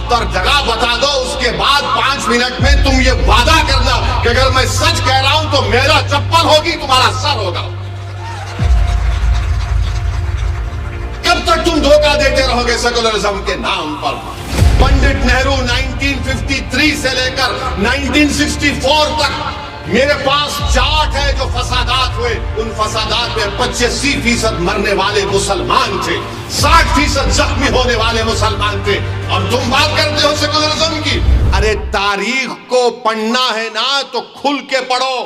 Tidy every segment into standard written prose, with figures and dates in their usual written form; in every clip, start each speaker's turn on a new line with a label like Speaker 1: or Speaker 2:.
Speaker 1: وقت اور جگہ بتا دو، اس کے بعد 5 منٹ میں تم یہ وعدہ کرنا کہ اگر میں سچ کہہ رہا ہوں تو میرا چپل ہوگی، تمہارا سر ہوگا۔ کب تک تم دھوکہ دیتے رہو گے سیکولرزم کے نام پر؟ پنڈت نہرو 1953 سے لے کر 1964 تک میرے پاس چارٹ ہے جو فسادات ہوئے، ان فسادات میں 85% مرنے والے مسلمان تھے، 60% زخمی ہونے والے مسلمان تھے، اور تم بات کرتے ہو سیکولرزم کی۔ ارے تاریخ کو پڑھنا ہے نا تو کھل کے پڑھو۔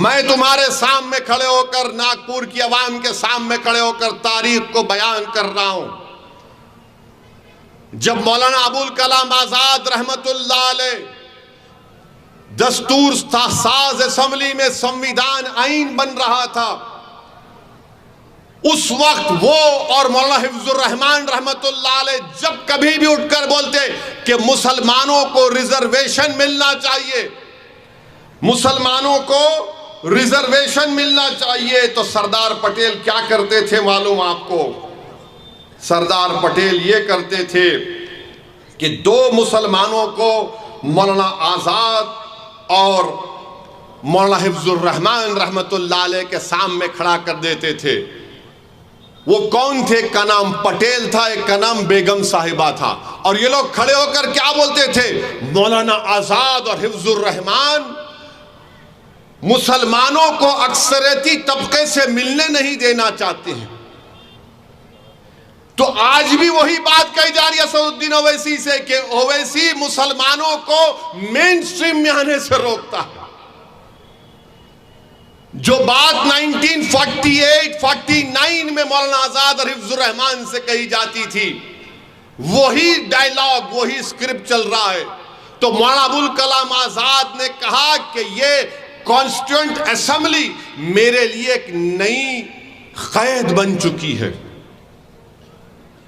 Speaker 1: میں تمہارے سامنے کھڑے ہو کر، ناگپور کی عوام کے سامنے کھڑے ہو کر تاریخ کو بیان کر رہا ہوں۔ جب مولانا ابوالکلام آزاد رحمت اللہ علیہ دستور ساز اسمبلی میں سنویدھان آئین بن رہا تھا، اس وقت وہ اور مولانا حفظ الرحمان رحمت اللہ علیہ جب کبھی بھی اٹھ کر بولتے کہ مسلمانوں کو ریزرویشن ملنا چاہیے، مسلمانوں کو ریزرویشن ملنا چاہیے، تو سردار پٹیل کیا کرتے تھے معلوم آپ کو؟ سردار پٹیل یہ کرتے تھے کہ 2 مسلمانوں کو مولانا آزاد اور مولانا حفظ الرحمان رحمت اللہ علیہ کے سامنے کھڑا کر دیتے تھے۔ وہ کون تھے؟ ایک کا نام پٹیل تھا، ایک کا نام بیگم صاحبہ تھا، اور یہ لوگ کھڑے ہو کر کیا بولتے تھے؟ مولانا آزاد اور حفظ الرحمان مسلمانوں کو اکثریتی طبقے سے ملنے نہیں دینا چاہتے ہیں۔ تو آج بھی وہی بات کہی جا رہی ہے اسد الدین اویسی سے کہ اویسی مسلمانوں کو مین سٹریم میں آنے سے روکتا ہے۔ جو بات 1948-49 میں مولانا آزاد اور حفظ الرحمان سے کہی جاتی تھی، وہی ڈائیلاگ، وہی اسکرپٹ چل رہا ہے۔ تو مولانا ابوالکلام آزاد نے کہا کہ یہ کانسٹیٹیوئنٹ اسمبلی میرے لیے ایک نئی قید بن چکی ہے۔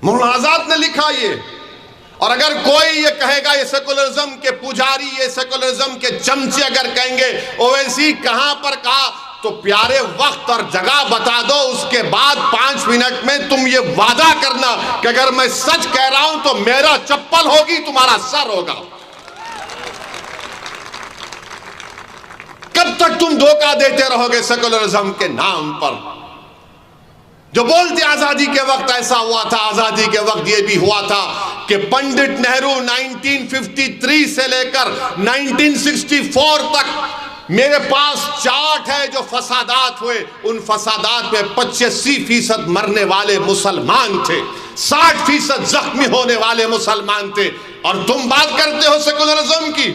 Speaker 1: مولانا آزاد نے لکھا یہ، اور اگر کوئی یہ کہے گا، یہ سیکولرزم کے پجاری، یہ سیکولرزم کے چمچے اگر کہیں گے اویسی کہاں پر کہا، تو پیارے وقت اور جگہ بتا دو، اس کے بعد 5 منٹ میں تم یہ وعدہ کرنا کہ اگر میں سچ کہہ رہا ہوں تو میرا چپل ہوگی، تمہارا سر ہوگا۔ کب تک تم دھوکہ دیتے رہو گے سیکولرزم کے نام پر؟ جو بولتے آزادی کے وقت ایسا ہوا تھا، آزادی کے وقت یہ بھی ہوا تھا کہ پنڈت نہرو 1953 سے لے کر 1964 تک میرے پاس چارٹ ہے جو فسادات ہوئے، ان فسادات میں 85% مرنے والے مسلمان تھے، 60% زخمی ہونے والے مسلمان تھے، اور تم بات کرتے ہو سیکولرزم کی۔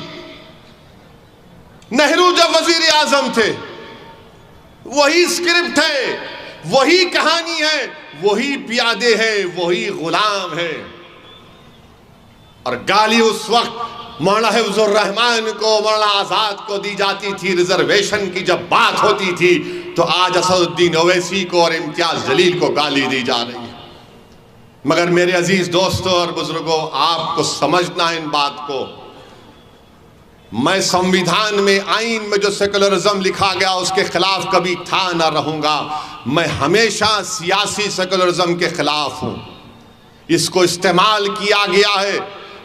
Speaker 1: نہرو جب وزیر اعظم تھے، وہی اسکرپٹ ہے، وہی کہانی ہے، وہی پیادے ہیں، وہی غلام ہیں۔ اور گالی اس وقت مولانا حفظ الرحمان کو، مولانا آزاد کو دی جاتی تھی، ریزرویشن کی جب بات ہوتی تھی تو آج اسد الدین اویسی کو اور امتیاز جلیل کو گالی دی جا رہی ہے۔ مگر میرے عزیز دوستوں اور بزرگوں، آپ کو سمجھنا ان بات کو، میں سنویدھان میں، آئین میں جو سیکولرزم لکھا گیا اس کے خلاف کبھی تھا نہ رہوں گا۔ میں ہمیشہ سیاسی سیکولرزم کے خلاف ہوں۔ اس کو استعمال کیا گیا ہے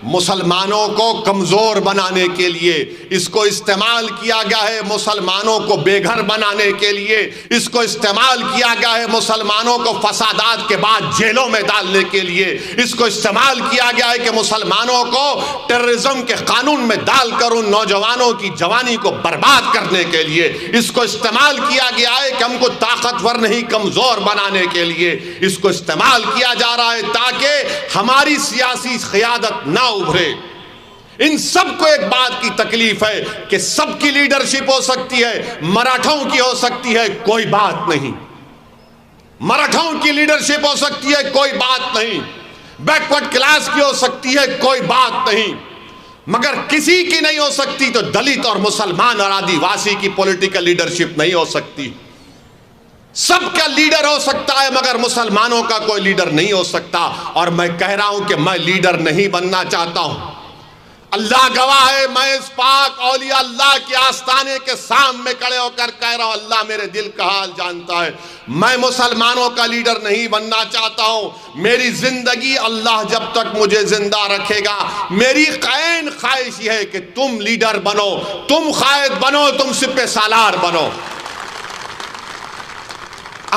Speaker 1: مسلمانوں کو کمزور بنانے کے لیے، اس کو استعمال کیا گیا ہے مسلمانوں کو بے گھر بنانے کے لیے، اس کو استعمال کیا گیا ہے مسلمانوں کو فسادات کے بعد جیلوں میں ڈالنے کے لیے، اس کو استعمال کیا گیا ہے کہ مسلمانوں کو ٹیررزم کے قانون میں ڈال کر ان نوجوانوں کی جوانی کو برباد کرنے کے لیے، اس کو استعمال کیا گیا ہے کہ ہم کو طاقتور نہیں کمزور بنانے کے لیے، اس کو استعمال کیا جا رہا ہے تاکہ ہماری سیاسی قیادت نہ ابھرے۔ ان سب کو ایک بات کی تکلیف ہے کہ سب کی لیڈرشپ ہو سکتی ہے، مراٹھوں کی ہو سکتی ہے، کوئی بات نہیں، مراٹھوں کی لیڈرشپ ہو سکتی ہے، کوئی بات نہیں، بیکورڈ کلاس کی ہو سکتی ہے، کوئی بات نہیں، مگر کسی کی نہیں ہو سکتی تو دلت اور مسلمان اور آدی واسی کی پولیٹیکل لیڈرشپ نہیں ہو سکتی۔ سب کا لیڈر ہو سکتا ہے مگر مسلمانوں کا کوئی لیڈر نہیں ہو سکتا۔ اور میں کہہ رہا ہوں کہ میں لیڈر نہیں بننا چاہتا ہوں، اللہ گواہ ہے، میں اس پاک اولیاء اللہ کے آستانے کے سامنے کھڑے ہو کر کہہ رہا ہوں، اللہ میرے دل کا حال جانتا ہے، میں مسلمانوں کا لیڈر نہیں بننا چاہتا ہوں۔ میری زندگی اللہ جب تک مجھے زندہ رکھے گا، میری عین خواہش یہ ہے کہ تم لیڈر بنو، تم قائد بنو، تم سپہ سالار بنو۔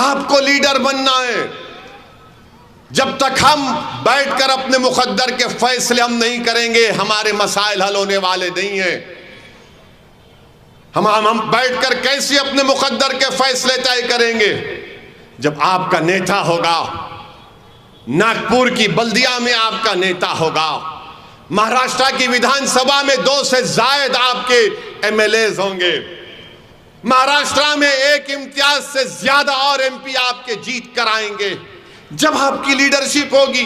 Speaker 1: آپ کو لیڈر بننا ہے۔ جب تک ہم بیٹھ کر اپنے مقدر کے فیصلے ہم نہیں کریں گے، ہمارے مسائل حل ہونے والے نہیں ہیں۔ ہم بیٹھ کر کیسے اپنے مقدر کے فیصلے طے کریں گے؟ جب آپ کا نیتا ہوگا، ناگپور کی بلدیہ میں آپ کا نیتا ہوگا، مہاراشٹر کی ودھان سبھا میں 2 سے زائد آپ کے ایم ایل ایز ہوں گے، مہاراشٹر میں 1 امتیاز سے زیادہ اور ایم پی آپ کے جیت کر آئیں گے۔ جب آپ کی لیڈرشپ ہوگی،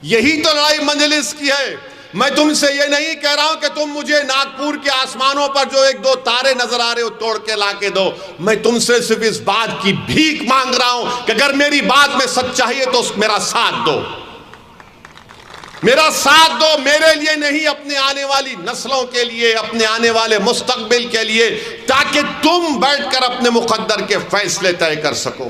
Speaker 1: یہی تو لڑائی مجلس کی ہے۔ میں تم سے یہ نہیں کہہ رہا ہوں کہ تم مجھے ناگپور کے آسمانوں پر جو 1-2 تارے نظر آ رہے ہو توڑ کے لا کے دو، میں تم سے صرف اس بات کی بھیک مانگ رہا ہوں کہ اگر میری بات میں سچائی ہے تو میرا ساتھ دو، میرا ساتھ دو، میرے لیے نہیں، اپنے آنے والی نسلوں کے لیے، اپنے آنے والے مستقبل کے لیے، تاکہ تم بیٹھ کر اپنے مقدر کے فیصلے طے کر سکو۔